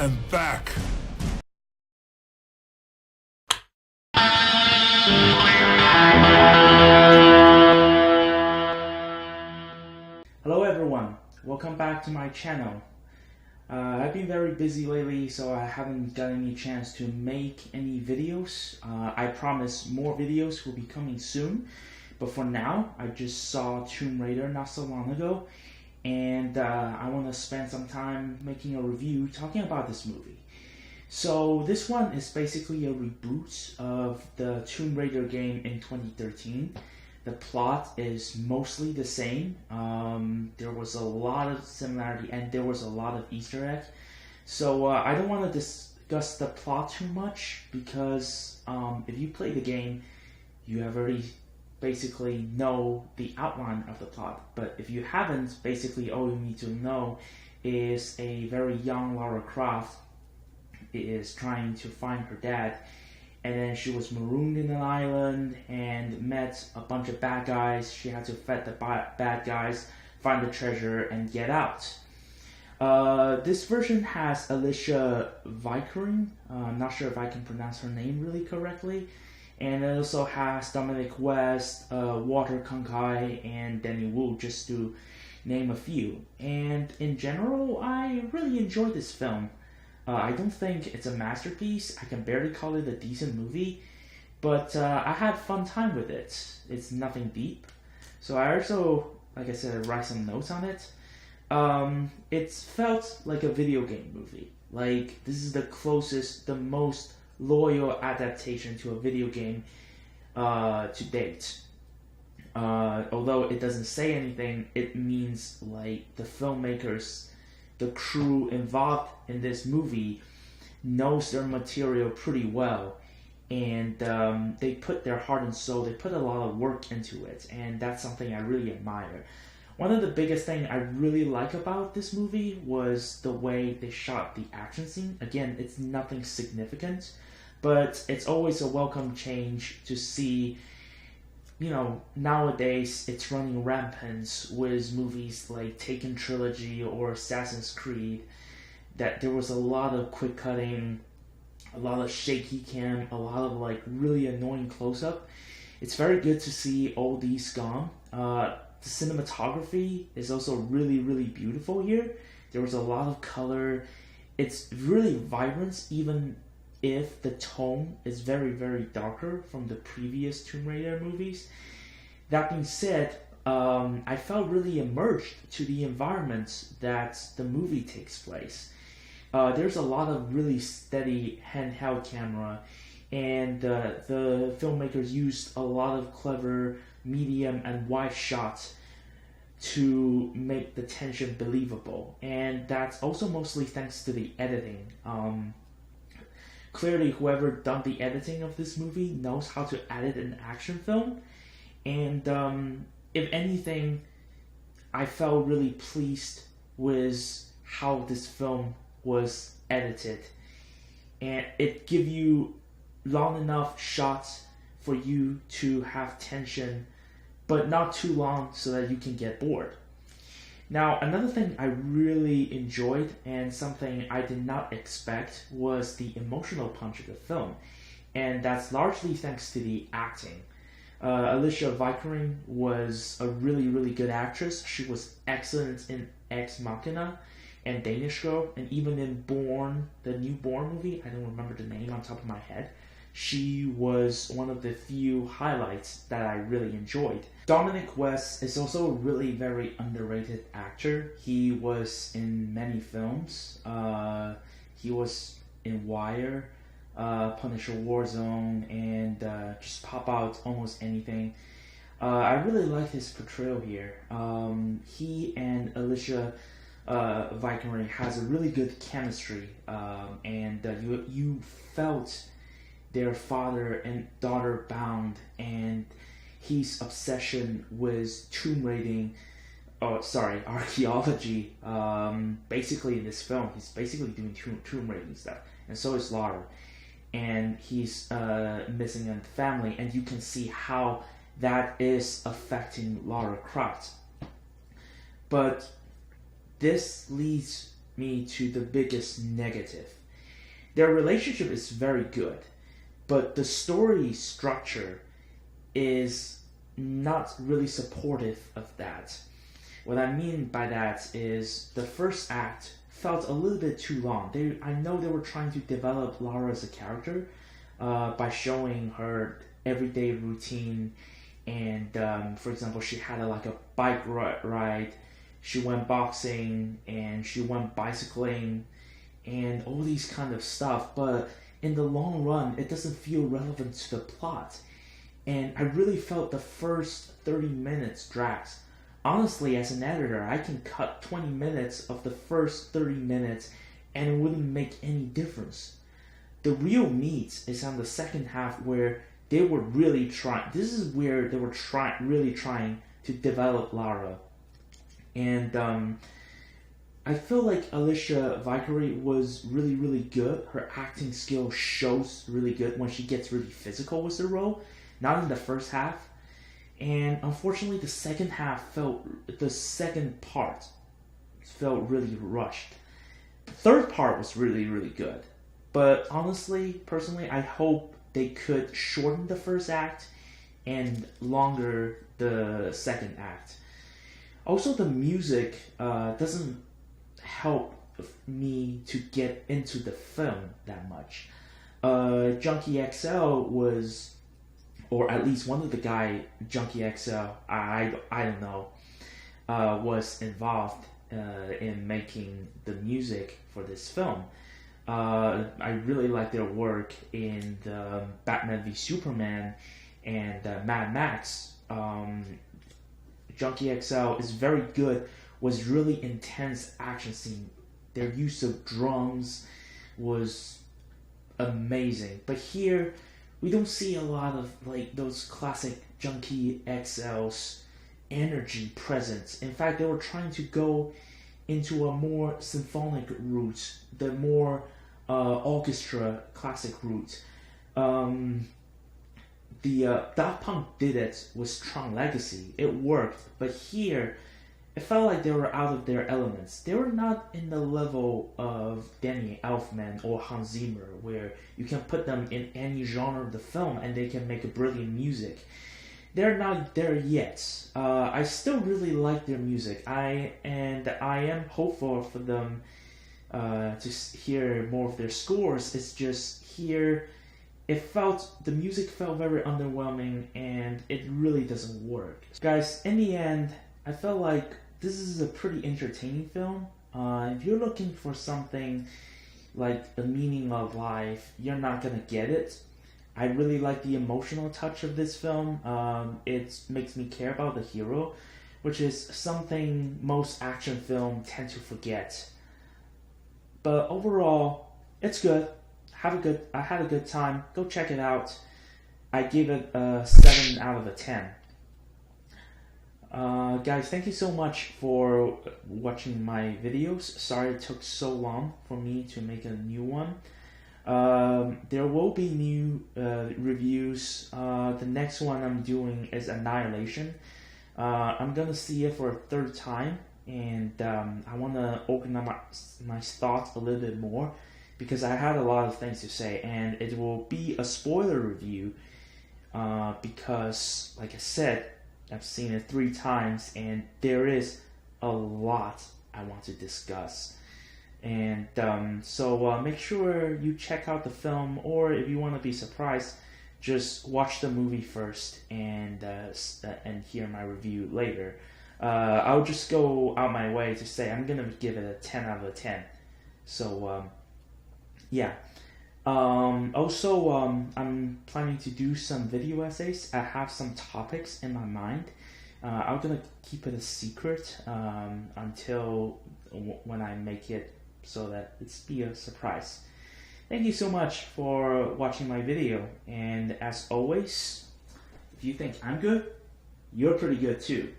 and back. Hello everyone, welcome back to my channel. I've been very busy lately, so I haven't got any chance to make any videos. I promise more videos will be coming soon, but for now, I just saw Tomb Raider not so long ago, and I want to spend some time making a review talking about this movie. So this one is basically a reboot of the Tomb Raider game in 2013. The plot is mostly the same. There was a lot of similarity and there was a lot of Easter egg. So I don't want to discuss the plot too much because if you play the game, you have already basically know the outline of the plot. But if you haven't, basically all you need to know is a very young Lara Croft is trying to find her dad. And then she was marooned in an island and met a bunch of bad guys. She had to fight the bad guys, find the treasure, and get out. This version has Alicia Vikander. I'm not sure if I can pronounce her name really correctly. And it also has Dominic West, Walter Cronkite, and Danny Wu, just to name a few. And in general, I really enjoyed this film. I don't think it's a masterpiece. I can barely call it a decent movie, but I had fun time with it. It's nothing deep. So I also, like I said, write some notes on it. It felt like a video game movie. Like, this is the closest, the most loyal adaptation to a video game to date. Although it doesn't say anything, it means like the filmmakers, the crew involved in this movie knows their material pretty well, and they put their heart and soul, they put a lot of work into it, and that's something I really admire. One of the biggest things I really like about this movie was the way they shot the action scene. Again, it's nothing significant, but it's always a welcome change to see. You know, nowadays it's running rampant with movies like Taken Trilogy or Assassin's Creed, that there was a lot of quick cutting, a lot of shaky cam, a lot of like really annoying close-up. It's very good to see all these gone. The cinematography is also really, really beautiful here. There was a lot of color. It's really vibrant, even if the tone is very, very darker from the previous Tomb Raider movies. That being said, I felt really immersed to the environment that the movie takes place. There's a lot of really steady handheld camera, and the filmmakers used a lot of clever medium and wide shots to make the tension believable, and that's also mostly thanks to the editing. Clearly, whoever done the editing of this movie knows how to edit an action film, and if anything, I felt really pleased with how this film was edited, and it give you long enough shots for you to have tension, but not too long so that you can get bored. Now, another thing I really enjoyed and something I did not expect was the emotional punch of the film, and that's largely thanks to the acting. Alicia Vikander was a really, really good actress. She was excellent in Ex Machina and Danish Girl, and even in Born, the new Born movie, I don't remember the name on top of my head, she was one of the few highlights that I really enjoyed. Dominic West is also a really very underrated actor. He was in many films. He was in Wire, Punisher Warzone, and just pop out almost anything. I really like his portrayal here. He and Alicia Vikander has a really good chemistry, and you felt their father and daughter bound, and his obsession with archaeology. Basically in this film, he's basically doing tomb raiding stuff, and so is Lara. And he's missing a family, and you can see how that is affecting Lara Croft. But this leads me to the biggest negative. Their relationship is very good, but the story structure is not really supportive of that. What I mean by that is the first act felt a little bit too long. I know they were trying to develop Lara as a character by showing her everyday routine, and for example, she had like a bike ride, she went boxing, and she went bicycling, and all these kind of stuff. But in the long run, it doesn't feel relevant to the plot. And I really felt the first 30 minutes drags. Honestly, as an editor, I can cut 20 minutes of the first 30 minutes and it wouldn't make any difference. The real meat is on the second half, where they were really trying. This is where they were really trying to develop Lara. And I feel like Alicia Vikander was really, really good. Her acting skill shows really good when she gets really physical with the role. Not in the first half. And unfortunately, the second part felt really rushed. The third part was really, really good. But honestly, personally, I hope they could shorten the first act and longer the second act. Also, the music doesn't help me to get into the film that much. Junkie XL was, or at least one of the guy, Junkie XL, I don't know, was involved in making the music for this film. I really like their work in the Batman v Superman and Mad Max. Junkie XL is very good, was really intense action scene. Their use of drums was amazing. But here, we don't see a lot of like those classic Junkie XL's energy presence. In fact, they were trying to go into a more symphonic route, the more orchestra classic route. The Daft Punk did it with Tron Legacy. It worked, but here it felt like they were out of their elements. They were not in the level of Danny Elfman or Hans Zimmer, where you can put them in any genre of the film and they can make a brilliant music. They're not there yet. I still really like their music. I am hopeful for them to hear more of their scores. It's just here, the music felt very underwhelming and it really doesn't work. Guys, in the end, I felt like this is a pretty entertaining film. If you're looking for something like the meaning of life, you're not gonna get it. I really like the emotional touch of this film. It makes me care about the hero, which is something most action films tend to forget. But overall, it's good. I had a good time. Go check it out. I give it a 7 out of 10. Guys, thank you so much for watching my videos. Sorry it took so long for me to make a new one. There will be new reviews. The next one I'm doing is Annihilation. I'm gonna see it for a third time, and I want to organize my thoughts a little bit more, because I had a lot of things to say, and it will be a spoiler review, because, like I said, I've seen it 3 times, and there is a lot I want to discuss. And so make sure you check out the film, or if you want to be surprised, just watch the movie first and hear my review later. I'll just go out my way to say I'm gonna give it a 10 out of 10. So yeah. Also, I'm planning to do some video essays. I have some topics in my mind. I'm gonna keep it a secret until when I make it, so that it's be a surprise. Thank you so much for watching my video, and as always, if you think I'm good, you're pretty good too.